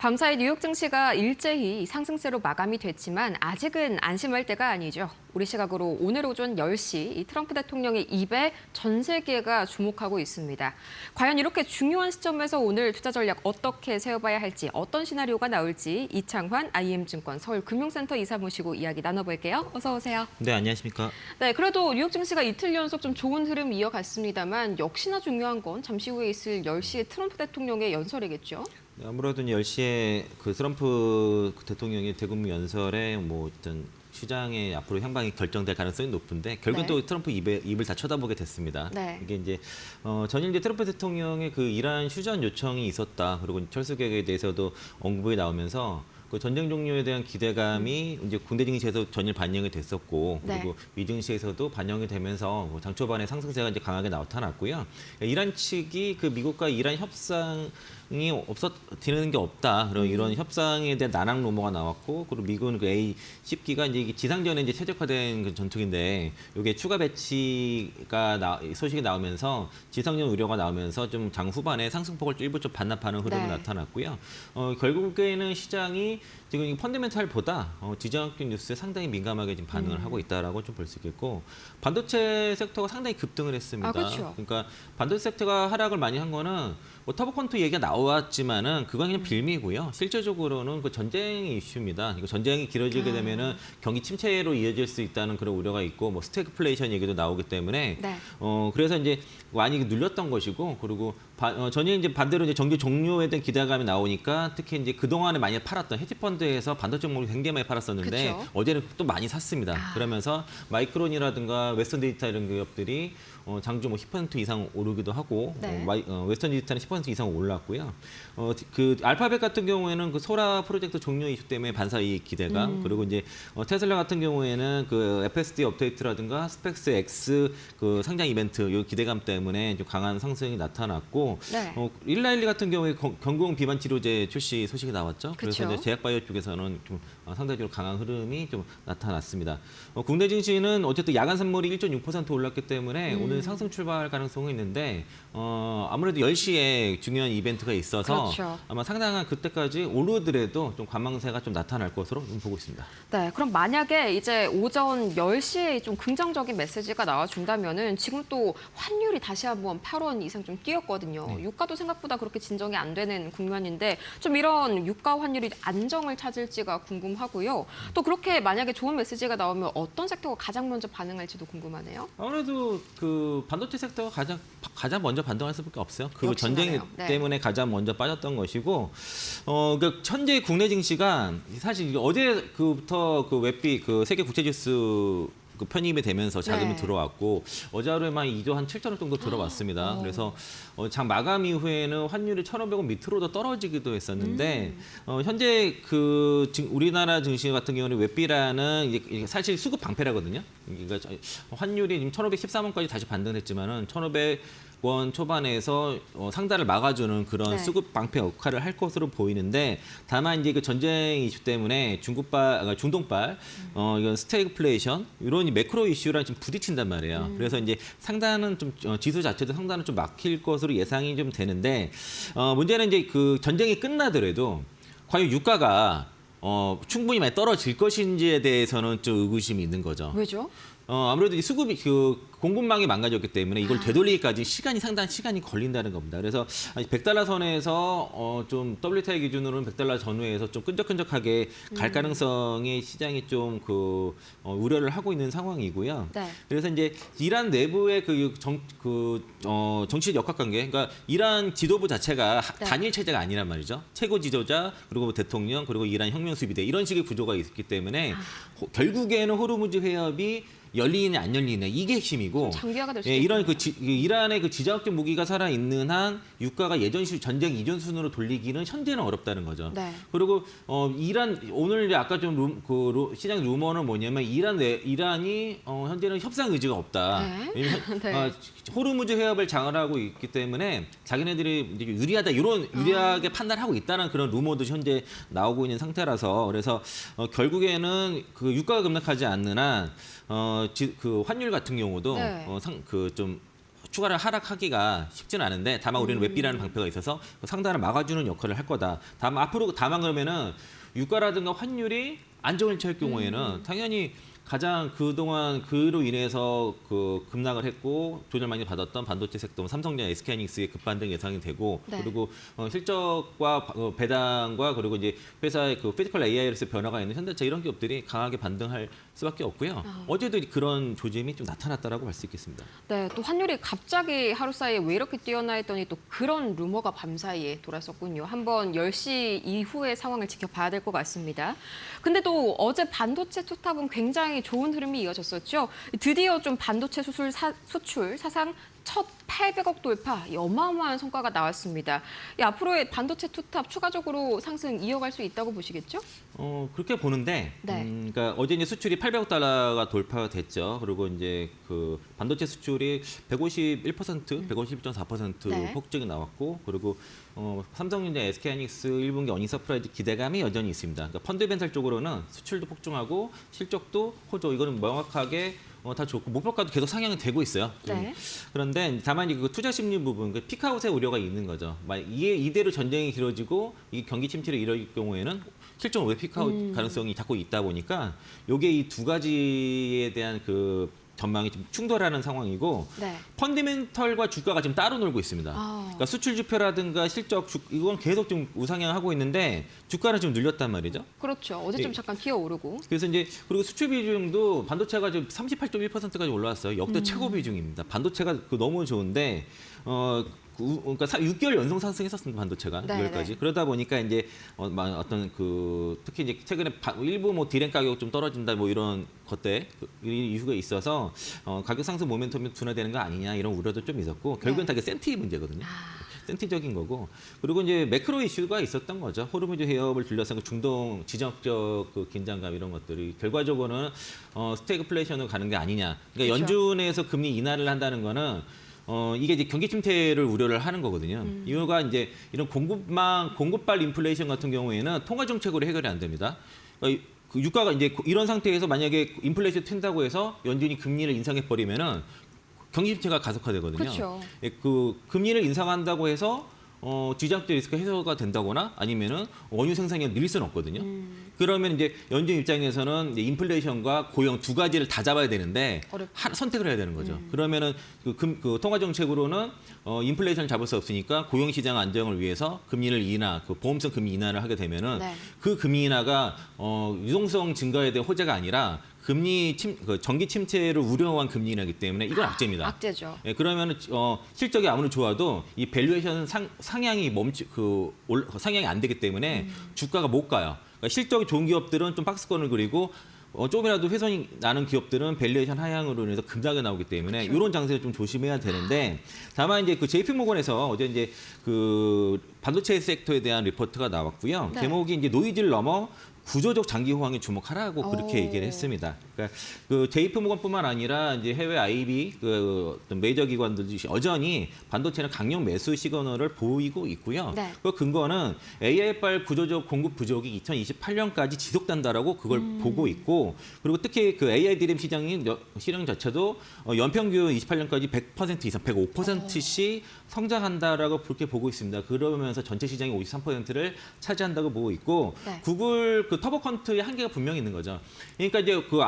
밤사이 뉴욕 증시가 일제히 상승세로 마감이 됐지만 아직은 안심할 때가 아니죠. 우리 시각으로 오늘 오전 10시 이 트럼프 대통령의 입에 전 세계가 주목하고 있습니다. 과연 이렇게 중요한 시점에서 오늘 투자 전략 어떻게 세워봐야 할지, 어떤 시나리오가 나올지 이창환 IM증권 서울금융센터 이사 모시고 이야기 나눠볼게요. 어서 오세요. 네, 안녕하십니까. 네, 그래도 뉴욕 증시가 이틀 연속 좀 좋은 흐름 이어갔습니다만 역시나 중요한 건 잠시 후에 있을 10시에 트럼프 대통령의 연설이겠죠. 아무래도 10시에 그 트럼프 대통령의 대국민 연설에 뭐 어떤 시장의 앞으로 향방이 결정될 가능성이 높은데 결국 네. 또 트럼프 입을 다 쳐다보게 됐습니다. 네. 이게 이제 전일 이제 트럼프 대통령의 그 이란 휴전 요청이 있었다. 그리고 철수 계획에 대해서도 언급이 나오면서 그 전쟁 종료에 대한 기대감이 이제 군대 증시에서 전일 반영이 됐었고 그리고 네. 미 증시에서도 반영이 되면서 장 초반에 상승세가 이제 강하게 나타났고요. 이란 측이 그 미국과 이란 협상이 되는 게 없다. 그런 이런 협상에 대한 난항 루머가 나왔고 그리고 미국은 그 A-10기가 이제 지상전에 이제 최적화된 그 전투기인데 이게 추가 배치가 소식이 나오면서 지상전 우려가 나오면서 좀 장 후반에 상승폭을 일부 좀 반납하는 흐름이 네. 나타났고요. 결국에는 시장이 지금 이 펀더멘탈보다 지정학적 뉴스에 상당히 민감하게 지금 반응을 하고 있다라고 좀 볼 수 있겠고 반도체 섹터가 상당히 급등을 했습니다. 아, 그렇죠. 그러니까 반도체 섹터가 하락을 많이 한 거는 뭐 터보컨트 얘기가 나왔지만은 그건 그냥 빌미고요. 실제적으로는 그 전쟁의 이슈입니다. 이거 전쟁이 길어지게 되면은 경기 침체로 이어질 수 있다는 그런 우려가 있고 뭐 스태그플레이션 얘기도 나오기 때문에 네. 그래서 이제 많이 눌렸던 것이고 그리고 전혀 이제 반대로 이제 정규 종료에 대한 기대감이 나오니까 특히 이제 그 동안에 많이 팔았던 헤지펀드에서 반도체 종목을 굉장히 많이 팔았었는데 그쵸. 어제는 또 많이 샀습니다. 아. 그러면서 마이크론이라든가 웨스턴 디지털 이런 기업들이 장주 뭐 10% 이상 오르기도 하고 네. 웨스턴 디지털은 10% 이상 올랐고요. 그 알파벳 같은 경우에는 그 소라 프로젝트 종료 이슈 때문에 반사이익 기대감 그리고 이제 테슬라 같은 경우에는 그 FSD 업데이트라든가 스펙스 X 그 상장 이벤트 요 기대감 때문에 좀 강한 상승이 나타났고 네. 112 같은 경우에 경공 비만 치료제 출시 소식이 나왔죠. 그래서 그쵸. 이제 제약바이오 쪽에서는 좀 상대적으로 강한 흐름이 좀 나타났습니다. 국내 증시는 어쨌든 야간 선물이 1.6% 올랐기 때문에 오늘 상승 출발 가능성이 있는데 아무래도 10시에 중요한 이벤트가 있어서 그렇죠. 아마 상당한 그때까지 오르더라도 좀 관망세가 좀 나타날 것으로 좀 보고 있습니다. 네, 그럼 만약에 이제 오전 10시에 좀 긍정적인 메시지가 나와준다면은 지금 또 환율이 다시 한번 8원 이상 좀 뛰었거든요. 네. 유가도 생각보다 그렇게 진정이 안 되는 국면인데 좀 이런 유가 환율이 안정을 찾을지가 궁금하고요. 또 그렇게 만약에 좋은 메시지가 나오면 어떤 섹터가 가장 먼저 반응할지도 궁금하네요. 아무래도 그 반도체 섹터가 가장 먼저 반등할 수밖에 없어요. 그 역시 전쟁 그래요. 네. 때문에 가장 먼저 빠졌던 것이고, 그 현재 국내 증시가 사실 어제부터 그 웹비 그 세계 국제지수 그 편입이 되면서 자금이 네. 들어왔고 어제 하루에만 2조 한 7천억 정도 들어왔습니다. 그래서 장 마감 이후에는 환율이 1,500원 밑으로 더 떨어지기도 했었는데 현재 그 우리나라 증시 같은 경우는 웹비라는 이게 사실 수급 방패라거든요. 그러니까 환율이 지금 1,513원까지 다시 반등했지만은 1,500원 초반에서 상단을 막아주는 그런 네. 수급 방패 역할을 할 것으로 보이는데 다만 이제 그 전쟁 이슈 때문에 중동발 이건 스태그플레이션 이런 매크로 이슈랑 좀 부딪힌단 말이에요. 그래서 이제 상단은 좀 지수 자체도 상단은 좀 막힐 것으로 예상이 좀 되는데 문제는 이제 그 전쟁이 끝나더라도 과연 유가가 충분히 많이 떨어질 것인지에 대해서는 좀 의구심이 있는 거죠. 왜죠? 아무래도 이 수급이 공급망이 망가졌기 때문에 이걸 되돌리기까지 상당한 시간이 걸린다는 겁니다. 그래서 100달러 선에서 좀 WTI 기준으로는 100달러 전후에서 좀 끈적끈적하게 갈 가능성이 시장이 좀 우려를 하고 있는 상황이고요. 네. 그래서 이제 이란 내부의 정치 역학관계, 그러니까 이란 지도부 자체가 네. 단일 체제가 아니란 말이죠. 최고 지도자 그리고 대통령 그리고 이란 혁명수비대 이런 식의 구조가 있기 때문에 결국에는 호르무즈 해협이 열리느냐 안 열리느냐 이게 핵심이고 장기화가 될 수도 이런 있겠네요. 이란의 그 지정학적 무기가 살아 있는 한 유가가 전쟁 이전 수준으로 돌리기는 현재는 어렵다는 거죠. 네. 그리고 이란 오늘 아까 좀 시장 루머는 뭐냐면 이란이 현재는 협상 의지가 없다. 네. 왜냐면 네. 호르무즈 해협을 장악하고 있기 때문에 자기네들이 이제 유리하다 이런 유리하게 판단하고 있다는 그런 루머도 현재 나오고 있는 상태라서 그래서 결국에는 그 유가가 급락하지 않는 한 그 환율 같은 경우도 네. 좀 추가로 하락하기가 쉽지는 않은데 다만 우리는 웹비라는 방패가 있어서 상단을 막아주는 역할을 할 거다. 다만 그러면은 유가라든가 환율이 안정일치할 경우에는 당연히 가장 그동안 그로 인해서 그 급락을 했고 돈을 많이 받았던 반도체 섹터, 삼성전자, SK하이닉스의 급반등 예상이 되고 네. 그리고 실적과 배당과 그리고 이제 회사의 그 피지컬 AI로서 변화가 있는 현대차 이런 기업들이 강하게 반등할 수밖에 없고요. 어제도 그런 조짐이 좀 나타났다라고 볼 수 있겠습니다. 네, 또 환율이 갑자기 하루 사이에 왜 이렇게 뛰어나 했더니 또 그런 루머가 밤사이에 돌았었군요. 한번 10시 이후의 상황을 지켜봐야 될 것 같습니다. 근데 또 어제 반도체 투탑은 굉장히 좋은 흐름이 이어졌었죠. 드디어 좀 반도체 수출 사상 첫 800억 돌파, 이 어마어마한 성과가 나왔습니다. 이 앞으로의 반도체 투탑 추가적으로 상승 이어갈 수 있다고 보시겠죠? 그렇게 보는데, 네. 그러니까 어제 이제 수출이 800억 달러가 돌파가 됐죠. 그리고 이제 그 반도체 수출이 151%, 151.4% 네. 폭증이 나왔고, 그리고 삼성전자, SK하이닉스 1분기 어닝 서프라이즈 기대감이 여전히 있습니다. 그러니까 펀드멘탈 쪽으로는 수출도 폭증하고 실적도 호조, 이거는 명확하게 다 좋고 목표가도 계속 상향이 되고 있어요. 네. 그런데 다만 그 투자 심리 부분, 그 피크아웃의 우려가 있는 거죠. 만약 이대로 전쟁이 길어지고 이 경기 침체로 이뤄질 경우에는 실종 왜 피크아웃 가능성이 자꾸 있다 보니까 이게 이 두 가지에 대한 그 전망이 좀 충돌하는 상황이고 네. 펀디멘털과 주가가 지금 따로 놀고 있습니다. 그러니까 수출 지표라든가 실적 이건 계속 좀 우상향하고 있는데 주가는 좀 늘렸단 말이죠. 그렇죠. 어제 좀 예. 잠깐 튀어오르고. 그래서 이제 그리고 수출 비중도 반도체가 지금 38.1%까지 올라왔어요. 역대 최고 비중입니다. 반도체가 너무 좋은데 그러니까 6개월 연속 상승했었습니다. 반도체가 네, 6월까지. 네. 그러다 보니까 이제 어떤 그 특히 이제 최근에 일부 뭐 디램 가격 좀 떨어진다 뭐 이런 것들 이 이유가 있어서 가격 상승 모멘텀이 둔화되는 거 아니냐 이런 우려도 좀 있었고 결국은 다 이게 센티 문제거든요. 센티적인 거고 그리고 이제 매크로 이슈가 있었던 거죠. 호르무즈 해협을 둘러싼 그 중동 지정적 그 긴장감 이런 것들이 결과적으로는 스태그플레이션으로 가는 게 아니냐. 그러니까 그렇죠. 연준에서 금리 인하를 한다는 거는 이게 이제 경기 침체를 우려를 하는 거거든요. 이유가 이제 이런 공급발 인플레이션 같은 경우에는 통화 정책으로 해결이 안 됩니다. 그러니까 그 유가가 이제 이런 상태에서 만약에 인플레이션 튄다고 해서 연준이 금리를 인상해 버리면은 경기 침체가 가속화되거든요. 그렇죠. 예, 그 금리를 인상한다고 해서 지정학적 리스크 해소가 된다거나 아니면은 원유 생산이 늘 수는 없거든요. 그러면 이제 연준 입장에서는 이제 인플레이션과 고용 두 가지를 다 잡아야 되는데 선택을 해야 되는 거죠. 그러면은 그 통화 정책으로는 인플레이션을 잡을 수 없으니까 고용 시장 안정을 위해서 금리를 인하, 그 보험성 금리 인하를 하게 되면은 네. 그 금리 인하가 유동성 증가에 대한 호재가 아니라 전기 침체를 우려한 금리 인하이기 때문에 이건 악재입니다. 악재죠. 예, 그러면 실적이 아무리 좋아도 이 밸류에이션 상향이 상향이 안 되기 때문에 주가가 못 가요. 그러니까 실적이 좋은 기업들은 좀 박스권을 그리고 조금이라도 훼손이 나는 기업들은 밸류에이션 하향으로 인해서 급락이 나오기 때문에 그렇죠. 이런 장세를 좀 조심해야 되는데 다만 이제 그 JP모건에서 어제 이제 그 반도체 섹터에 대한 리포트가 나왔고요. 네. 제목이 이제 노이즈를 넘어 구조적 장기 호황에 주목하라고 그렇게 얘기를 했습니다. 그러니까 그 JP모건뿐만 아니라 이제 해외 IB 그 어떤 메이저 기관들도 여전히 반도체는 강력 매수 시그널을 보이고 있고요. 네. 그 근거는 AI발 구조적 공급 부족이 2028년까지 지속된다라고 그걸 보고 있고 그리고 특히 그 AI DRAM 시장 자체도 연평균 28년까지 100% 이상, 105%씩 성장한다라고 그렇게 보고 있습니다. 그러면서 전체 시장의 53%를 차지한다고 보고 있고 네. 구글 그 터보컨트의 한계가 분명히 있는 거죠. 그러니까 이제 그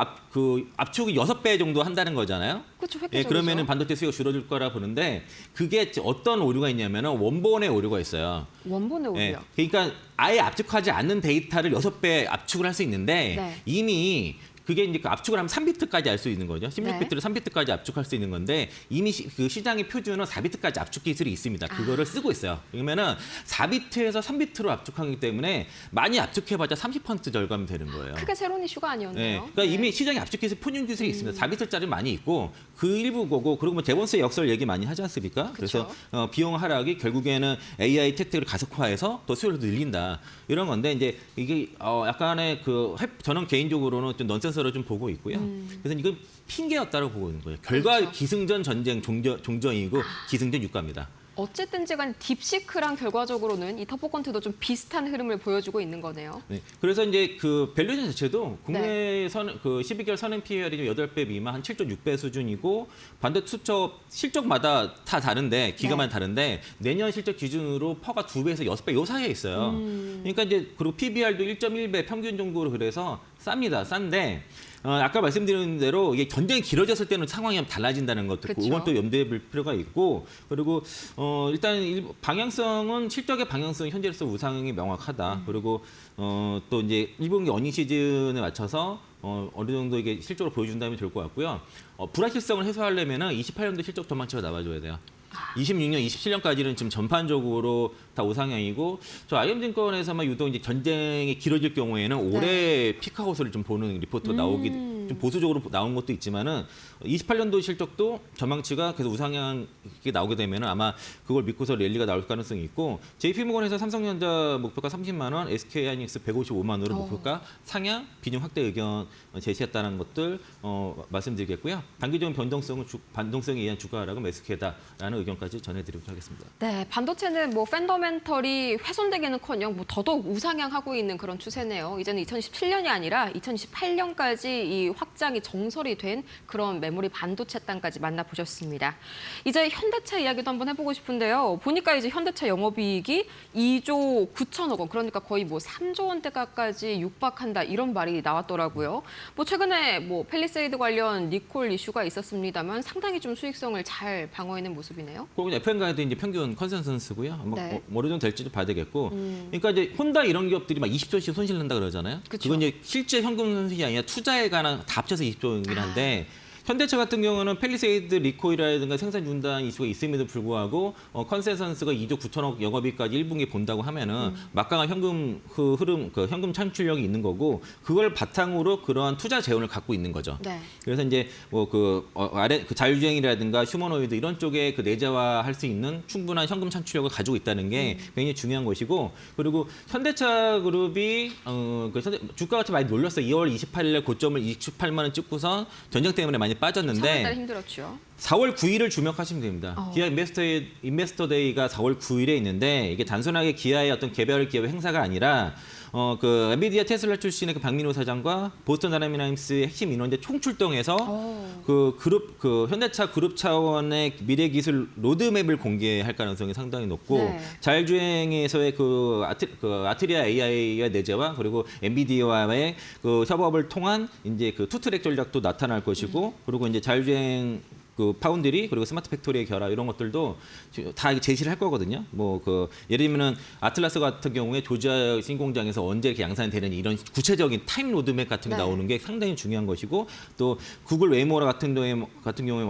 압축이 6배 정도 한다는 거잖아요. 그렇죠. 예, 획기적이죠. 그러면은 반도체 수요가 줄어들 거라 보는데 그게 어떤 오류가 있냐면은 원본의 오류가 있어요. 원본의 오류요. 예, 그러니까 아예 압축하지 않는 데이터를 6배 압축을 할 수 있는데 네. 이미 그게 이제 그 압축을 하면 3비트까지 알 수 있는 거죠. 16비트를 네. 3비트까지 압축할 수 있는 건데 이미 그 시장의 표준은 4비트까지 압축 기술이 있습니다. 그거를 쓰고 있어요. 그러면은 4비트에서 3비트로 압축하기 때문에 많이 압축해봤자 30% 절감이 되는 거예요. 크게 새로운 이슈가 네, 아니었네요. 그러니까 이미 시장에 압축 기술 표준 기술이 있습니다. 4비트짜리 많이 있고 그 일부 거고 그리고 뭐 제본스의 역설 얘기 많이 하지 않습니까? 그래서 비용 하락이 결국에는 AI 혜택을 가속화해서 더 수요를 늘린다 이런 건데 이제 이게 약간의 저는 개인적으로는 좀 넌센스로 좀 보고 있고요. 그래서 이건 핑계였다고 보고 있는 거예요. 결과 그렇죠. 기승전 전쟁 종전이고 기승전 유가입니다. 어쨌든지 간 딥시크랑 결과적으로는 이 터보컨트도 좀 비슷한 흐름을 보여주고 있는 거네요. 네. 그래서 이제 그 밸류에이션 자체도 국내 그 12개월 선행 PER이 좀 8배 미만, 한 7.6배 수준이고 반도체 수첩 실적마다 다 다른데 기가만 다른데 내년 실적 기준으로 퍼가 2배에서 6배 요 사이에 있어요. 그러니까 이제 그리고 PBR도 1.1배 평균 정도로 그래서 쌉니다. 싼데 아까 말씀드린 대로 이게 전쟁이 길어졌을 때는 상황이 좀 달라진다는 것도 있고 그쵸. 이건 또 염두에 볼 필요가 있고 그리고 일단 방향성은 실적의 방향성이 현재로서 우상향이 명확하다. 그리고 또 이제 1분기 어닝 시즌에 맞춰서 어느 정도 이게 실적으로 보여준다면 좋을 것 같고요. 불확실성을 해소하려면은 28년도 실적 전망치가 나와줘야 돼요. 26년, 27년까지는 지금 전반적으로 다 우상향이고 저 IM증권에서만 유독 이제 전쟁이 길어질 경우에는 올해 피크아웃을 좀 보는 리포트가 나오기 좀 보수적으로 나온 것도 있지만은 28년도 실적도 전망치가 계속 우상향이 나오게 되면은 아마 그걸 믿고서 랠리가 나올 가능성이 있고 JP모건에서 삼성전자 목표가 30만 원, SK하이닉스 155만 원으로 목표가 상향, 비중 확대 의견 제시했다는 것들 말씀드리겠고요. 단기적인 반동성에 의한 주가 하락은 매수해다라는 의견까지 전해드리도록 하겠습니다. 네, 반도체는 뭐 펀더멘털이 훼손되기는커녕 뭐 더더욱 우상향하고 있는 그런 추세네요. 이제는 2017년이 아니라 2018년까지 이 확장이 정설이 된 그런 메모리 반도체 땅까지 만나보셨습니다. 이제 현대차 이야기도 한번 해보고 싶은데요. 보니까 이제 현대차 영업이익이 2조 9천억 원, 그러니까 거의 뭐 3조 원대가까지 육박한다 이런 말이 나왔더라고요. 뭐 최근에 뭐 펠리세이드 관련 리콜 이슈가 있었습니다만 상당히 좀 수익성을 잘 방어해낸 모습이네요. 그리고 FM가에도 이제 평균 컨센서스고요. 네. 어느 정도 될지도 봐야 되겠고. 그러니까 이제 혼다 이런 기업들이 막 20조씩 손실 난다 그러잖아요. 그쵸. 그건 이제 실제 현금 손실이 아니라 투자에 관한 다 합쳐서 20조이긴 한데 현대차 같은 경우는 펠리세이드 리콜이라든가 생산 중단 이슈가 있음에도 불구하고 컨센서스가 2조 9천억 영업이익까지 1분기에 본다고 하면은 막강한 현금 그 흐름, 그 현금 창출력이 있는 거고 그걸 바탕으로 그러한 투자 재원을 갖고 있는 거죠. 네. 그래서 이제 뭐 아래 그 자율주행이라든가 휴머노이드 이런 쪽에 그 내재화할 수 있는 충분한 현금 창출력을 가지고 있다는 게 굉장히 중요한 것이고 그리고 현대차 그룹이 주가 같이 많이 놀렸어요. 2월 28일에 고점을 28만 원 찍고선 전쟁 때문에 많이 3월달에 빠졌는데 힘들었죠. 4월 9일을 주목하시면 됩니다. 기아 인베스터 데이가 4월 9일에 있는데 이게 단순하게 기아의 어떤 개별 기업의 행사가 아니라 그 엔비디아 테슬라 출신의 그 박민호 사장과 보스턴 다이나믹스의 핵심 인원들 총출동해서 그 현대차 그룹 차원의 미래 기술 로드맵을 공개할 가능성이 상당히 높고 네. 자율주행에서의 그 아트리아 AI의 내재와 그리고 엔비디아와의 그 협업을 통한 이제 그 투트랙 전략도 나타날 것이고 그리고 이제 자율주행 그 파운드리 그리고 스마트 팩토리의 결합 이런 것들도 다 제시를 할 거거든요. 뭐 그 예를 들면은 아틀라스 같은 경우에 조지아 신공장에서 언제 이렇게 양산이 되는지 이런 구체적인 타임 로드맵 같은 게 네. 나오는 게 상당히 중요한 것이고 또 구글 웨이모라 같은 경우에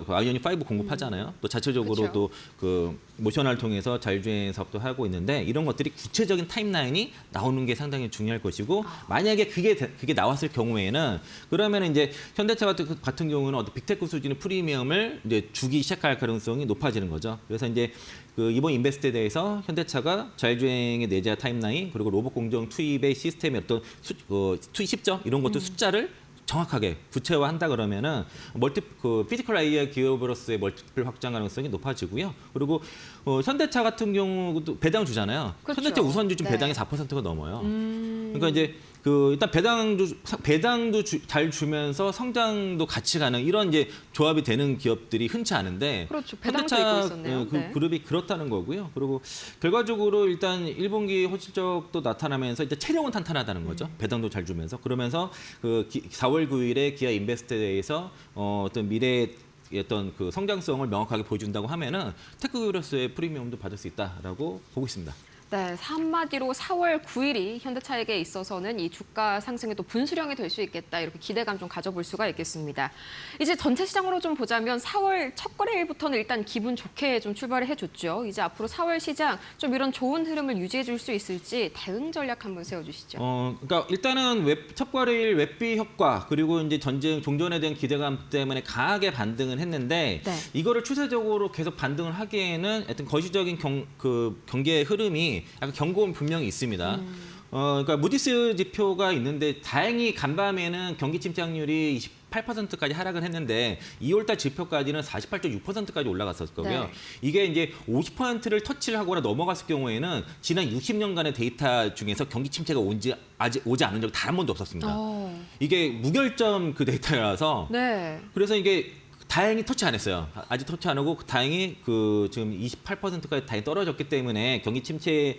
아이오닉 5 공급하잖아요. 또 자체적으로 그렇죠. 또 그 모션을 통해서 자율주행 사업도 하고 있는데 이런 것들이 구체적인 타임라인이 나오는 게 상당히 중요할 것이고 만약에 그게 나왔을 경우에는 그러면 이제 현대차 같은 경우는 어떤 빅테크 수준의 프리미엄을 이제 주기 시작할 가능성이 높아지는 거죠. 그래서 이제 그 이번 인베스트에 대해서 현대차가 자율주행의 내재화 타임라인 그리고 로봇 공정 투입의 시스템의 어떤 투입 시점 이런 것들 숫자를 정확하게 구체화한다 그러면은 피지컬 AI 기업으로서의 멀티플 확장 가능성이 높아지고요. 그리고 현대차 같은 경우도 배당 주잖아요. 그렇죠. 현대차 우선주 지금 네. 배당이 4%가 넘어요. 그러니까 이제 일단 배당도 잘 주면서 성장도 같이 가는 이런 이제 조합이 되는 기업들이 흔치 않은데 그렇죠. 배당도 있고 있었네요. 그 네. 그룹이 그렇다는 거고요. 그리고 결과적으로 일단 1분기 호실적도 나타나면서 일단 체력은 탄탄하다는 거죠. 배당도 잘 주면서 그러면서 4월 9일에 기아 인베스트에서 어떤 미래의 어떤 그 성장성을 명확하게 보여준다고 하면은 테크기업으로서의 프리미엄도 받을 수 있다라고 보고 있습니다. 네, 한마디로 4월 9일이 현대차에게 있어서는 이 주가 상승의 또 분수령이 될 수 있겠다 이렇게 기대감 좀 가져볼 수가 있겠습니다. 이제 전체 시장으로 좀 보자면 4월 첫 거래일부터는 일단 기분 좋게 좀 출발을 해줬죠. 이제 앞으로 4월 시장 좀 이런 좋은 흐름을 유지해 줄 수 있을지 대응 전략 한번 세워주시죠. 그러니까 일단은 첫 거래일 웹비 효과 그리고 이제 전쟁 종전에 대한 기대감 때문에 강하게 반등을 했는데 네. 이거를 추세적으로 계속 반등을 하기에는 하여튼 거시적인 경기의 흐름이 약간 경고는 분명히 있습니다. 그러니까 무디스 지표가 있는데 다행히 간밤에는 경기 침착률이 48%까지 하락을 했는데 2월달 지표까지는 48.6%까지 올라갔었고요. 네. 이게 이제 50%를 터치를 하거나 넘어갔을 경우에는 지난 60년간의 데이터 중에서 경기 침체가 오지 않은 적이 단 한 번도 없었습니다. 이게 무결점 그 데이터라서 네. 그래서 이게 다행히 터치 안 했어요. 아직 터치 안 하고 다행히 그 지금 28%까지 다행히 떨어졌기 때문에 경기 침체에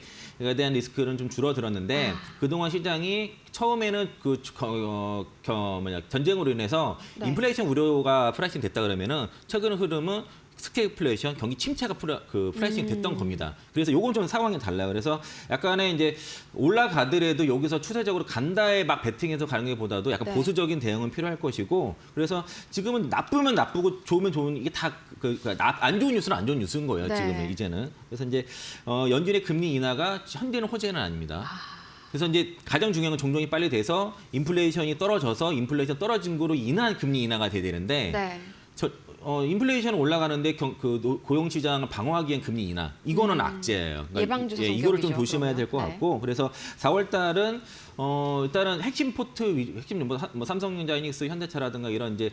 대한 리스크는 좀 줄어들었는데 그동안 시장이 처음에는 전쟁으로 인해서 네. 인플레이션 우려가 프라이싱 됐다 그러면은 최근 흐름은 스태그플레이션, 경기 침체가 프라이싱 됐던 겁니다. 그래서 요건 좀 상황이 달라요. 그래서 약간의 이제 올라가더라도 여기서 추세적으로 간다에 막 베팅해서 가는 것보다도 약간 네. 보수적인 대응은 필요할 것이고 그래서 지금은 나쁘면 나쁘고 좋으면 좋은 이게 다 안 좋은 뉴스는 안 좋은 뉴스인 거예요. 네. 지금은 이제는. 그래서 이제 연준의 금리 인하가 현재는 호재는 아닙니다. 그래서 이제 가장 중요한 건 종종이 빨리 돼서 인플레이션이 떨어져서 인플레이션 떨어진 거로 인한 금리 인하가 돼야 되는데 네. 인플레이션은 올라가는데 고용 시장을 방어하기엔 금리 인하 이거는 악재예요. 예방주사 이거를 좀 성격이죠, 조심해야 될 것 그러면. 같고 그래서 4월 달은 일단은 핵심 핵심 뭐 삼성전자, 하이닉스, 현대차라든가 이런 이제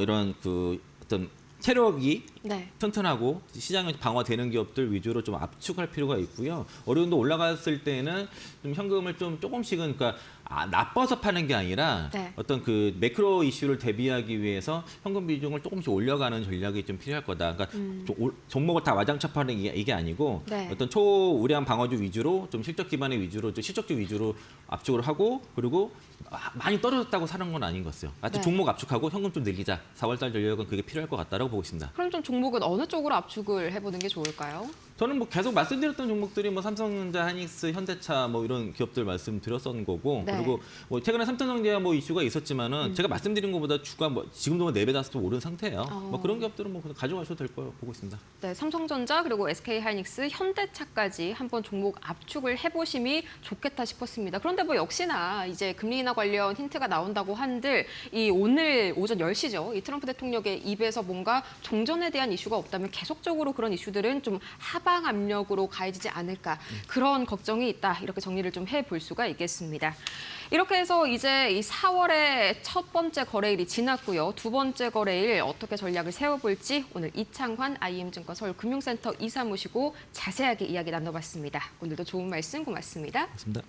이런 그 어떤 체력이 네. 튼튼하고 시장을 방어되는 기업들 위주로 좀 압축할 필요가 있고요. 어느 정도 올라갔을 때는 좀 현금을 좀 조금씩은 그러니까 나빠서 파는 게 아니라 네. 어떤 그 매크로 이슈를 대비하기 위해서 현금 비중을 조금씩 올려가는 전략이 좀 필요할 거다. 그러니까 종목을 다 와장창 파는 이게 아니고 네. 어떤 초우량 방어주 위주로 좀 실적 기반의 위주로 좀 실적주 위주로 압축을 하고 그리고 많이 떨어졌다고 사는 건 아닌 것 같아요. 하여튼 네. 종목 압축하고 현금 좀 늘리자. 4월달 전략은 그게 필요할 것 같다라고 보고 있습니다. 그럼 좀 종목은 어느 쪽으로 압축을 해보는 게 좋을까요? 저는 뭐 계속 말씀드렸던 종목들이 뭐 삼성전자, 하이닉스, 현대차 뭐 이런 기업들 말씀드렸던 거고 네. 그리고 뭐 최근에 삼성전자 뭐 이슈가 있었지만은 제가 말씀드린 것보다 주가 뭐 지금도 4배, 5배 오른 상태예요. 뭐 그런 기업들은 뭐 가져가셔도 될 거라고 보고 있습니다. 네, 삼성전자 그리고 SK하이닉스, 현대차까지 한번 종목 압축을 해보심이 좋겠다 싶었습니다. 그런데 뭐 역시나 이제 금리 인하 관련 힌트가 나온다고 한들 이 오늘 오전 10시죠. 이 트럼프 대통령의 입에서 뭔가 종전에 대한 이슈가 없다면 계속적으로 그런 이슈들은 좀 하방 압력으로 가해지지 않을까 그런 걱정이 있다. 이렇게 정리를 좀 해볼 수가 있겠습니다. 이렇게 해서 이제 이 4월의 첫 번째 거래일이 지났고요. 두 번째 거래일 어떻게 전략을 세워볼지 오늘 이창환 IM증권 서울금융센터 이사 모시고 자세하게 이야기 나눠봤습니다. 오늘도 좋은 말씀 고맙습니다. 맞습니다.